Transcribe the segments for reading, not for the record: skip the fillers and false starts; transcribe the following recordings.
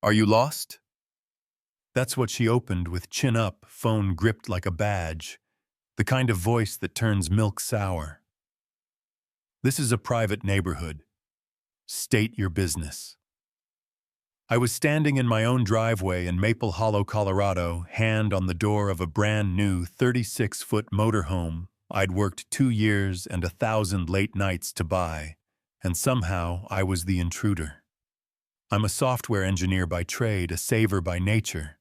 Are you lost? That's what she opened with chin up, phone gripped like a badge, the kind of voice that turns milk sour. This is a private neighborhood. State your business. I was standing in my own driveway in Maple Hollow, Colorado, hand on the door of a brand new 36-foot motorhome I'd worked 2 years and 1,000 late nights to buy, and somehow I was the intruder. I'm a software engineer by trade, a saver by nature,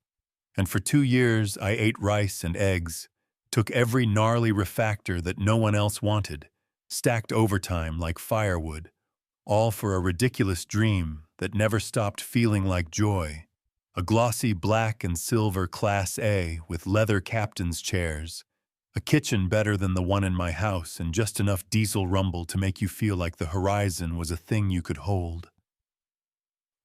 and for 2 years I ate rice and eggs, took every gnarly refactor that no one else wanted, stacked overtime like firewood, all for a ridiculous dream that never stopped feeling like joy. A glossy black and silver Class A with leather captain's chairs, a kitchen better than the one in my house, and just enough diesel rumble to make you feel like the horizon was a thing you could hold.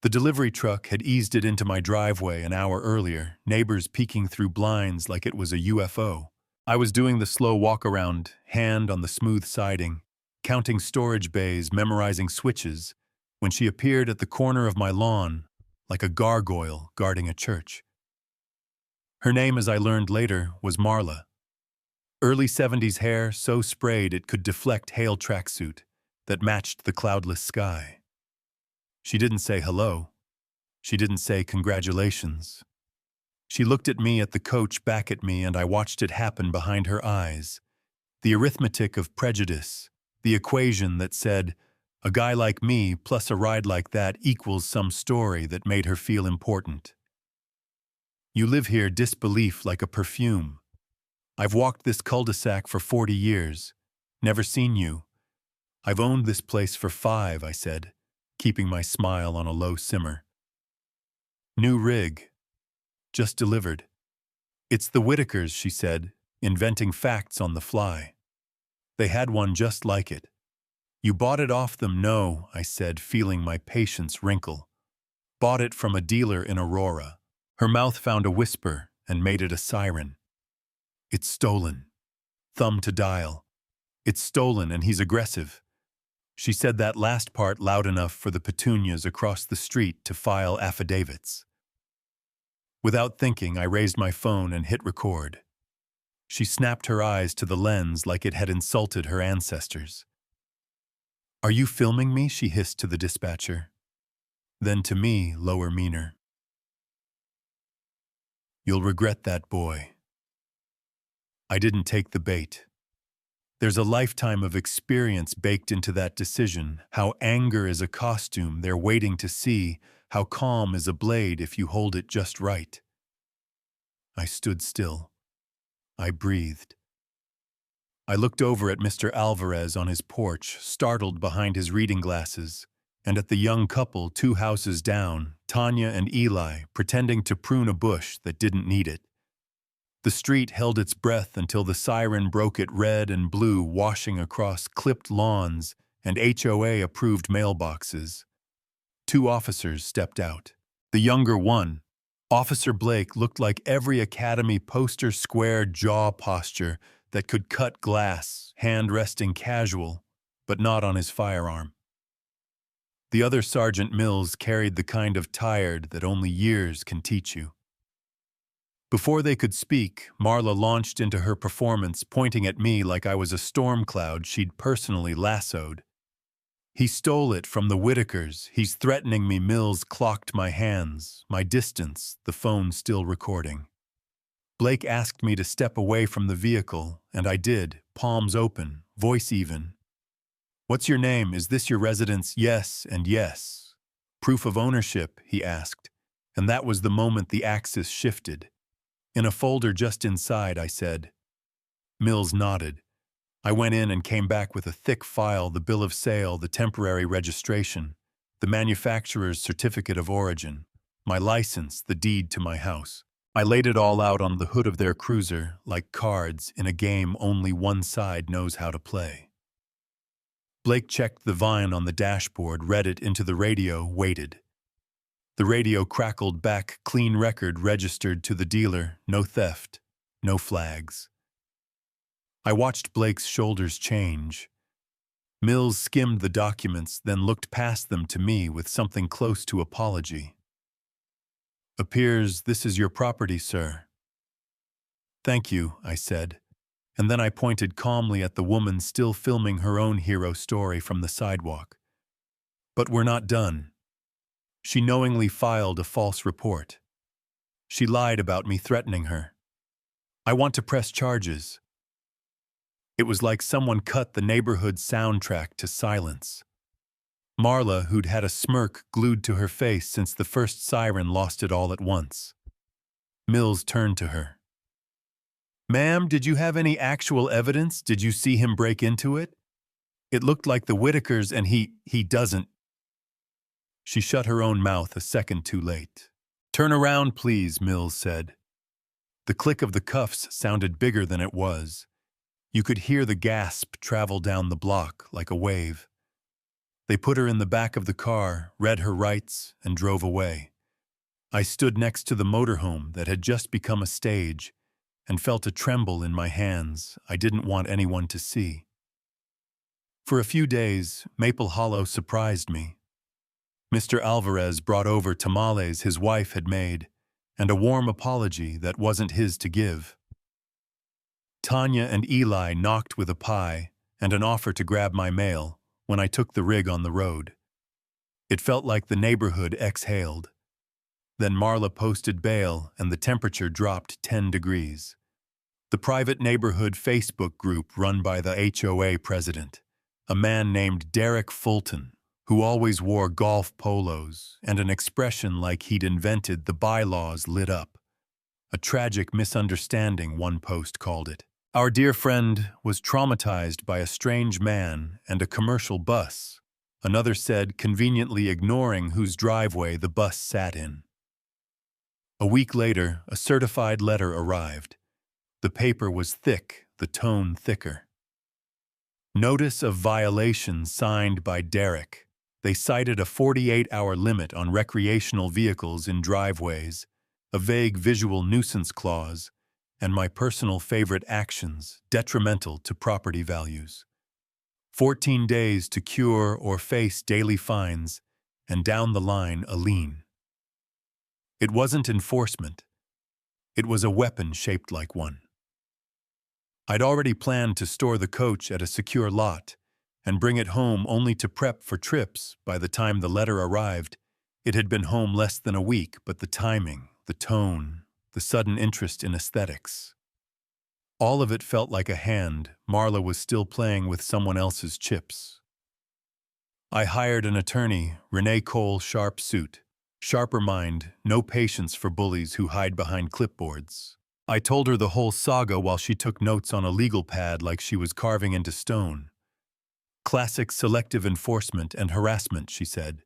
The delivery truck had eased it into my driveway an hour earlier, neighbors peeking through blinds like it was a UFO. I was doing the slow walk-around, hand on the smooth siding, counting storage bays, memorizing switches, when she appeared at the corner of my lawn like a gargoyle guarding a church. Her name, as I learned later, was Marla. Early 70s hair so sprayed it could deflect hail tracksuit that matched the cloudless sky. She didn't say hello. She didn't say congratulations. She looked at me, at the coach, back at me, and I watched it happen behind her eyes. The arithmetic of prejudice, the equation that said, a guy like me plus a ride like that equals some story that made her feel important. You live here, disbelief like a perfume. I've walked this cul-de-sac for 40 years, never seen you. I've owned this place for 5, I said, keeping my smile on a low simmer. New rig. Just delivered. It's the Whitakers, she said, inventing facts on the fly. They had one just like it. You bought it off them? No, I said, feeling my patience wrinkle. Bought it from a dealer in Aurora. Her mouth found a whisper and made it a siren. It's stolen. Thumb to dial. It's stolen and he's aggressive. She said that last part loud enough for the petunias across the street to file affidavits. Without thinking, I raised my phone and hit record. She snapped her eyes to the lens like it had insulted her ancestors. Are you filming me? She hissed to the dispatcher. Then to me, lower meaner. You'll regret that, boy. I didn't take the bait. There's a lifetime of experience baked into that decision, how anger is a costume they're waiting to see, how calm is a blade if you hold it just right. I stood still. I breathed. I looked over at Mr. Alvarez on his porch, startled behind his reading glasses, and at the young couple 2 houses down, Tanya and Eli, pretending to prune a bush that didn't need it. The street held its breath until the siren broke it red and blue, washing across clipped lawns and HOA-approved mailboxes. 2 officers stepped out. The younger one, Officer Blake, looked like every Academy poster square jaw posture that could cut glass, hand resting casual, but not on his firearm. The other, Sergeant Mills, carried the kind of tired that only years can teach you. Before they could speak, Marla launched into her performance, pointing at me like I was a storm cloud she'd personally lassoed. He stole it from the Whitakers. He's threatening me. Mills clocked my hands, my distance, the phone still recording. Blake asked me to step away from the vehicle, and I did, palms open, voice even. What's your name? Is this your residence? Yes and yes. Proof of ownership, he asked, and that was the moment the axis shifted. In a folder just inside, I said. Mills nodded. I went in and came back with a thick file, the bill of sale, the temporary registration, the manufacturer's certificate of origin, my license, the deed to my house. I laid it all out on the hood of their cruiser, like cards in a game only one side knows how to play. Blake checked the vine on the dashboard, read it into the radio, waited. The radio crackled back, clean record registered to the dealer, no theft, no flags. I watched Blake's shoulders change. Mills skimmed the documents, then looked past them to me with something close to apology. Appears this is your property, sir. Thank you, I said, and then I pointed calmly at the woman still filming her own hero story from the sidewalk. But we're not done. She knowingly filed a false report. She lied about me threatening her. I want to press charges. It was like someone cut the neighborhood soundtrack to silence. Marla, who'd had a smirk glued to her face since the first siren, lost it all at once. Mills turned to her. Ma'am, did you have any actual evidence? Did you see him break into it? It looked like the Whitakers and he doesn't. She shut her own mouth a second too late. Turn around, please, Mills said. The click of the cuffs sounded bigger than it was. You could hear the gasp travel down the block like a wave. They put her in the back of the car, read her rights, and drove away. I stood next to the motorhome that had just become a stage and felt a tremble in my hands I didn't want anyone to see. For a few days, Maple Hollow surprised me. Mr. Alvarez brought over tamales his wife had made and a warm apology that wasn't his to give. Tanya and Eli knocked with a pie and an offer to grab my mail when I took the rig on the road. It felt like the neighborhood exhaled. Then Marla posted bail and the temperature dropped 10 degrees. The private neighborhood Facebook group run by the HOA president, a man named Derek Fulton, who always wore golf polos and an expression like he'd invented the bylaws, lit up. A tragic misunderstanding, one post called it. Our dear friend was traumatized by a strange man and a commercial bus, another said, conveniently ignoring whose driveway the bus sat in. A week later, a certified letter arrived. The paper was thick, the tone thicker. Notice of violation signed by Derek. They cited a 48-hour limit on recreational vehicles in driveways, a vague visual nuisance clause, and my personal favorite actions detrimental to property values. 14 days to cure or face daily fines, and down the line a lien. It wasn't enforcement. It was a weapon shaped like one. I'd already planned to store the coach at a secure lot and bring it home only to prep for trips. By the time the letter arrived, it had been home less than a week, but the timing, the tone, the sudden interest in aesthetics. All of it felt like a hand Marla was still playing with someone else's chips. I hired an attorney, Renee Cole, sharp suit, sharper mind, no patience for bullies who hide behind clipboards. I told her the whole saga while she took notes on a legal pad like she was carving into stone. Classic selective enforcement and harassment, she said.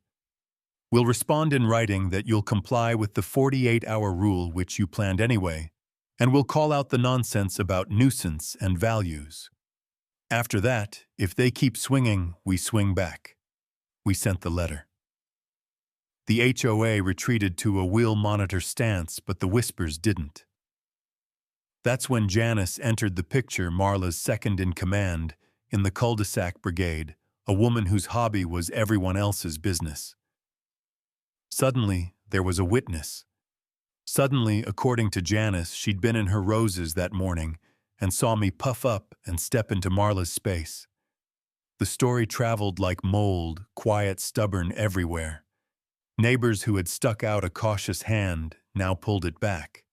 We'll respond in writing that you'll comply with the 48-hour rule which you planned anyway, and we'll call out the nonsense about nuisance and values. After that, if they keep swinging, we swing back. We sent the letter. The HOA retreated to a wheel monitor stance, but the whispers didn't. That's when Janice entered the picture, Marla's second-in-command in the cul-de-sac brigade, a woman whose hobby was everyone else's business. Suddenly, there was a witness. Suddenly, according to Janice, she'd been in her roses that morning and saw me puff up and step into Marla's space. The story traveled like mold, quiet, stubborn everywhere. Neighbors who had stuck out a cautious hand now pulled it back.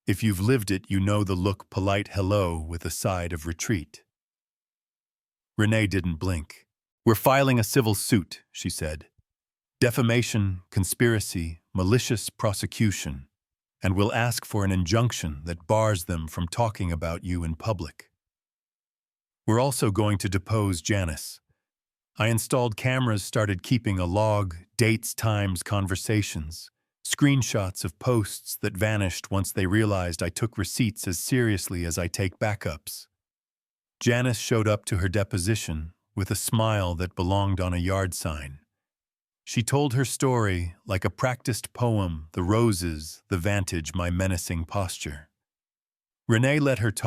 If you've lived it, you know the look, polite hello with a side of retreat. Renee didn't blink. We're filing a civil suit, she said. Defamation, conspiracy, malicious prosecution, and we'll ask for an injunction that bars them from talking about you in public. We're also going to depose Janice. I installed cameras, started keeping a log, dates, times, conversations, screenshots of posts that vanished once they realized I took receipts as seriously as I take backups. Janice showed up to her deposition with a smile that belonged on a yard sign. She told her story like a practiced poem, the roses, the vantage, my menacing posture. Renee let her talk.